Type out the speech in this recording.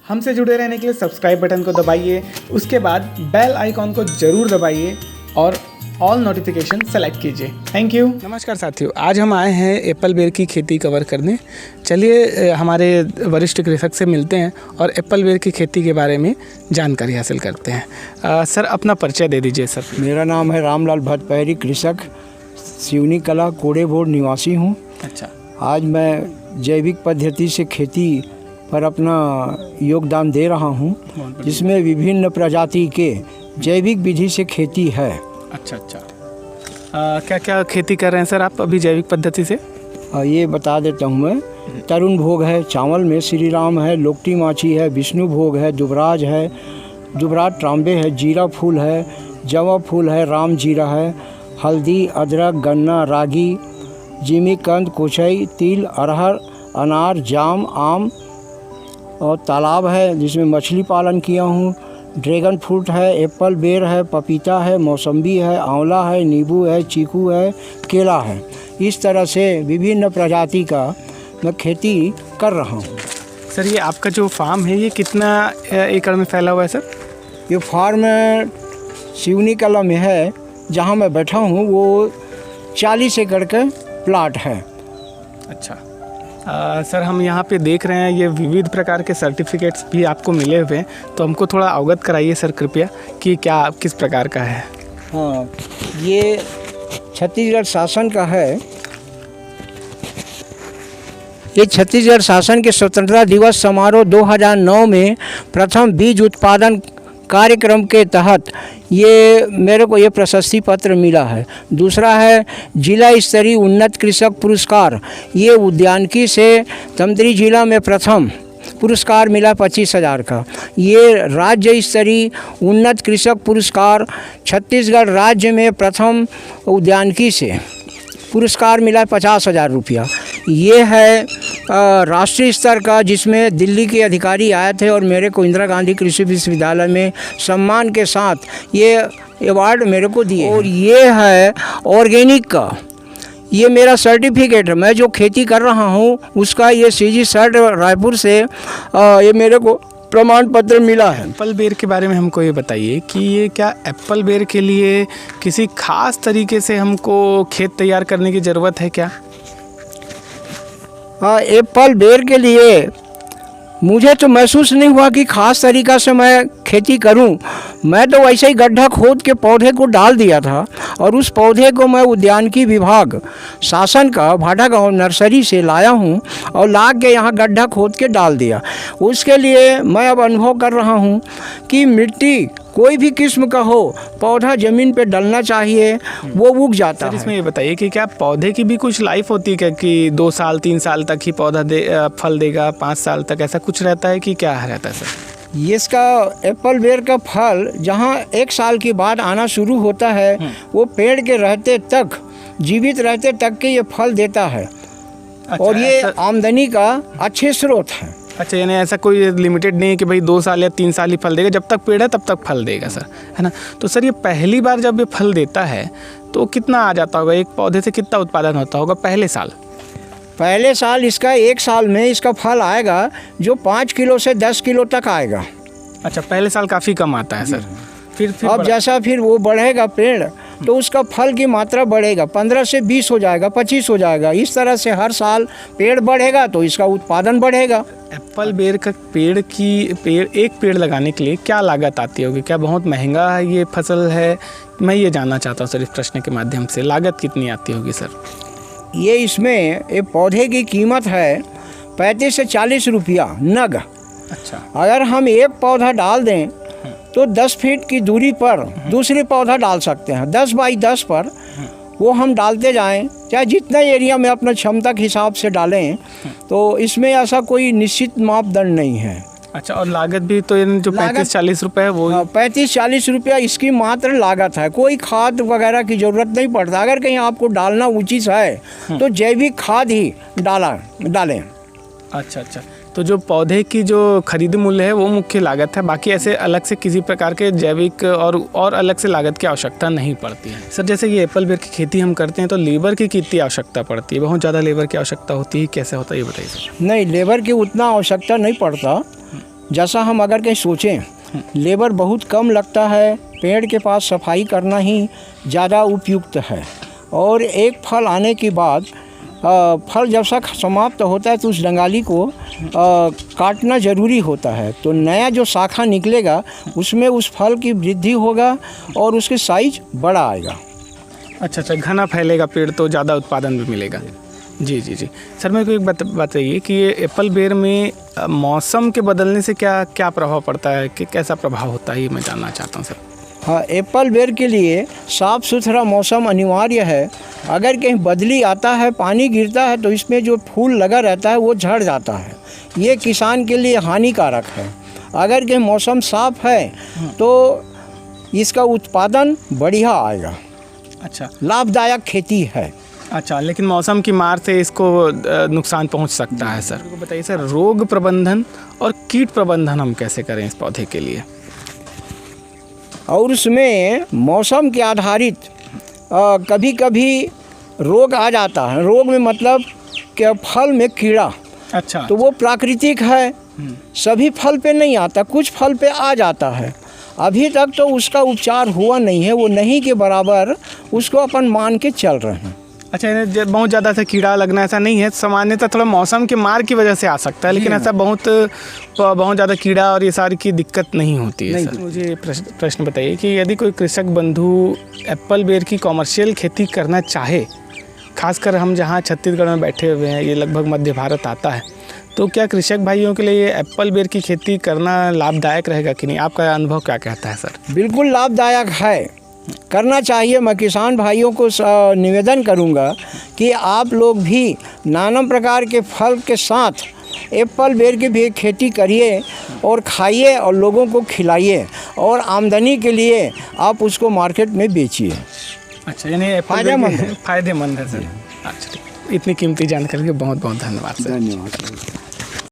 हमसे जुड़े रहने के लिए सब्सक्राइब बटन को दबाइए, उसके बाद बेल आइकॉन को ज़रूर दबाइए और ऑल नोटिफिकेशन सेलेक्ट कीजिए। Thank you. नमस्कार साथियों, आज हम आए हैं एप्पल बेर की खेती कवर करने। चलिए हमारे वरिष्ठ कृषक से मिलते हैं और एप्पल बेर की खेती के बारे में जानकारी हासिल करते हैं। सर अपना परिचय दे दीजिए सर। मेरा नाम है रामलाल भट्टपैरी, कृषक सिवनी कला कोड़े बोर्ड निवासी हूँ। अच्छा, आज मैं जैविक पद्धति से खेती पर अपना योगदान दे रहा हूँ, जिसमें विभिन्न प्रजाति के जैविक विधि से खेती है। अच्छा। क्या क्या खेती कर रहे हैं सर आप अभी जैविक पद्धति से? ये बता देता हूँ मैं। तरुण भोग है, चावल में श्री राम है, लोकटी माची है, विष्णु भोग है, दुबराज है, दुबराज ट्रांबे है, जीरा फूल है, जवा फूल है, राम जीरा है, हल्दी, अदरक, गन्ना, रागी, जिमीकंद, कुचई, तिल, अरहर, अनार, जाम, आम और तालाब है जिसमें मछली पालन किया हूँ। ड्रैगन फ्रूट है, एप्पल बेर है, पपीता है, मौसम्बी है, आंवला है, नींबू है, चीकू है, केला है। इस तरह से विभिन्न प्रजाति का मैं खेती कर रहा हूँ। सर ये आपका जो फार्म है ये कितना एकड़ में फैला हुआ है सर? ये फार्म सिवनी कला में है, जहाँ मैं बैठा हूँ वो 40 एकड़ का प्लाट है। अच्छा। सर हम यहाँ पे देख रहे हैं ये विविध प्रकार के सर्टिफिकेट्स भी आपको मिले हुए हैं, तो हमको थोड़ा अवगत कराइए सर कृपया कि क्या किस प्रकार का है। हाँ, ये छत्तीसगढ़ शासन का है। ये छत्तीसगढ़ शासन के स्वतंत्रता दिवस समारोह 2009 में प्रथम बीज उत्पादन कार्यक्रम के तहत ये मेरे को ये प्रशस्ति पत्र मिला है। दूसरा है जिला स्तरीय उन्नत कृषक पुरस्कार। ये उद्यानिकी से तमतरी जिला में प्रथम पुरस्कार मिला 25,000 का। ये राज्य स्तरीय उन्नत कृषक पुरस्कार छत्तीसगढ़ राज्य में प्रथम उद्यानिकी से पुरस्कार मिला 50,000 रुपया। ये है राष्ट्रीय स्तर का, जिसमें दिल्ली के अधिकारी आए थे और मेरे को इंदिरा गांधी कृषि विश्वविद्यालय में सम्मान के साथ ये अवार्ड मेरे को दिए। और ये है ऑर्गेनिक का, ये मेरा सर्टिफिकेट है। मैं जो खेती कर रहा हूँ उसका ये CG सर्ट रायपुर से ये मेरे को प्रमाण पत्र मिला है। एप्पल बेर के बारे में हमको ये बताइए कि ये क्या एप्पल बेर के लिए किसी खास तरीके से हमको खेत तैयार करने की ज़रूरत है क्या? हाँ, एप्पल बेर के लिए मुझे तो महसूस नहीं हुआ कि ख़ास तरीक़ा से मैं खेती करूं। मैं तो वैसे ही गड्ढा खोद के पौधे को डाल दिया था और उस पौधे को मैं उद्यानिकी विभाग शासन का भाटा गाँव नर्सरी से लाया हूं और ला के यहाँ गड्ढा खोद के डाल दिया। उसके लिए मैं अब अनुभव कर रहा हूं कि मिट्टी कोई भी किस्म का हो, पौधा ज़मीन पे डलना चाहिए, वो उग जाता है। इसमें ये बताइए कि क्या पौधे की भी कुछ लाइफ होती है क्या, कि 2 साल 3 साल तक ही पौधा फल देगा, 5 साल तक, ऐसा कुछ रहता है कि क्या रहता है सर? इसका एप्पल बेर का फल जहाँ 1 साल के बाद आना शुरू होता है, वो पेड़ के रहते तक, जीवित रहते तक के ये फल देता है। अच्छा, और ये आमदनी का अच्छे स्रोत है। अच्छा, यानी ऐसा कोई लिमिटेड नहीं है कि भाई 2 साल या 3 साल ही फल देगा, जब तक पेड़ है तब तक फल देगा सर, है ना? तो सर ये पहली बार जब ये फल देता है तो कितना आ जाता होगा, एक पौधे से कितना उत्पादन होता होगा पहले साल? पहले साल इसका 1 साल में इसका फल आएगा जो 5 किलो से 10 किलो तक आएगा। अच्छा, पहले साल काफ़ी कम आता है सर। फिर अब जैसा फिर वो बढ़ेगा पेड़ तो उसका फल की मात्रा बढ़ेगा, 15 से 20 हो जाएगा, 25 हो जाएगा। इस तरह से हर साल पेड़ बढ़ेगा तो इसका उत्पादन बढ़ेगा। एप्पल बेर का एक पेड़ लगाने के लिए क्या लागत आती होगी? क्या बहुत महंगा है ये फसल है? मैं ये जानना चाहता हूँ सर इस प्रश्न के माध्यम से, लागत कितनी आती होगी सर? ये इसमें एक पौधे की कीमत है 35 से 40 रुपया नग। अच्छा। अगर हम एक पौधा डाल दें तो 10 फीट की दूरी पर दूसरे पौधा डाल सकते हैं। 10 बाई 10 पर वो हम डालते जाएं, चाहे जितना एरिया में अपना क्षमता के हिसाब से डालें, तो इसमें ऐसा कोई निश्चित मापदंड नहीं है। अच्छा, और लागत भी तो जो 35-40 रुपये है वो? 35-40 रुपया इसकी मात्र लागत है। कोई खाद वगैरह की ज़रूरत नहीं पड़ता। अगर कहीं आपको डालना उचित है तो जैविक खाद ही डालें। अच्छा, तो जो पौधे की जो खरीद मूल्य है वो मुख्य लागत है, बाकी ऐसे अलग से किसी प्रकार के जैविक और अलग से लागत की आवश्यकता नहीं पड़ती है। सर जैसे ये एप्पल बेर की खेती हम करते हैं तो लेबर की कितनी आवश्यकता पड़ती है? बहुत ज़्यादा लेबर की आवश्यकता होती है, कैसे होता है ये बताइए सर। नहीं, लेबर की उतना आवश्यकता नहीं पड़ता। जैसा हम अगर कहीं सोचें, लेबर बहुत कम लगता है, पेड़ के पास सफाई करना ही ज़्यादा उपयुक्त है। और एक फल आने के बाद फल जब तक समाप्त होता है तो उस डंगाली को काटना ज़रूरी होता है। तो नया जो शाखा निकलेगा उसमें उस फल की वृद्धि होगा और उसके साइज बड़ा आएगा। अच्छा, घना फैलेगा पेड़ तो ज़्यादा उत्पादन भी मिलेगा। जी जी जी सर, मेरे को एक बताइए कि ये एप्पल बेर में मौसम के बदलने से क्या क्या प्रभाव पड़ता है, कि कैसा प्रभाव होता है, ये मैं जानना चाहता हूँ सर। हाँ, एप्पल बेर के लिए साफ़ सुथरा मौसम अनिवार्य है। अगर कहीं बदली आता है, पानी गिरता है तो इसमें जो फूल लगा रहता है वो झड़ जाता है। ये किसान के लिए हानिकारक है। अगर कहीं मौसम साफ है तो इसका उत्पादन बढ़िया आएगा। अच्छा, लाभदायक खेती है। अच्छा, लेकिन मौसम की मार से इसको नुकसान पहुंच सकता है सर। तो बताइए सर, रोग प्रबंधन और कीट प्रबंधन हम कैसे करें इस पौधे के लिए? और उसमें मौसम के आधारित कभी कभी रोग आ जाता है। रोग में मतलब कि फल में कीड़ा। अच्छा, तो वो प्राकृतिक है, सभी फल पे नहीं आता, कुछ फल पे आ जाता है। अभी तक तो उसका उपचार हुआ नहीं है, वो नहीं के बराबर उसको अपन मान के चल रहे हैं। अच्छा, बहुत ज़्यादा से कीड़ा लगना ऐसा नहीं है, सामान्यतः थोड़ा मौसम के मार की वजह से आ सकता है, लेकिन ऐसा बहुत ज़्यादा कीड़ा और ये सारी की दिक्कत नहीं होती है सर। मुझे प्रश्न बताइए कि यदि कोई कृषक बंधु एप्पल बेर की कॉमर्शियल खेती करना चाहे, खासकर हम जहाँ छत्तीसगढ़ में बैठे हुए हैं, ये लगभग मध्य भारत आता है, तो क्या कृषक भाइयों के लिए एप्पल बेर की खेती करना लाभदायक रहेगा कि नहीं? आपका अनुभव क्या कहता है सर? बिल्कुल लाभदायक है, करना चाहिए। मैं किसान भाइयों को निवेदन करूंगा कि आप लोग भी नाना प्रकार के फल के साथ एप्पल बेर की भी खेती करिए और खाइए और लोगों को खिलाइए और आमदनी के लिए आप उसको मार्केट में बेचिए। अच्छा, यानी फ़ायदेमंद है सर। अच्छा, इतनी कीमती जानकारी के बहुत बहुत धन्यवाद सर। धन्यवाद।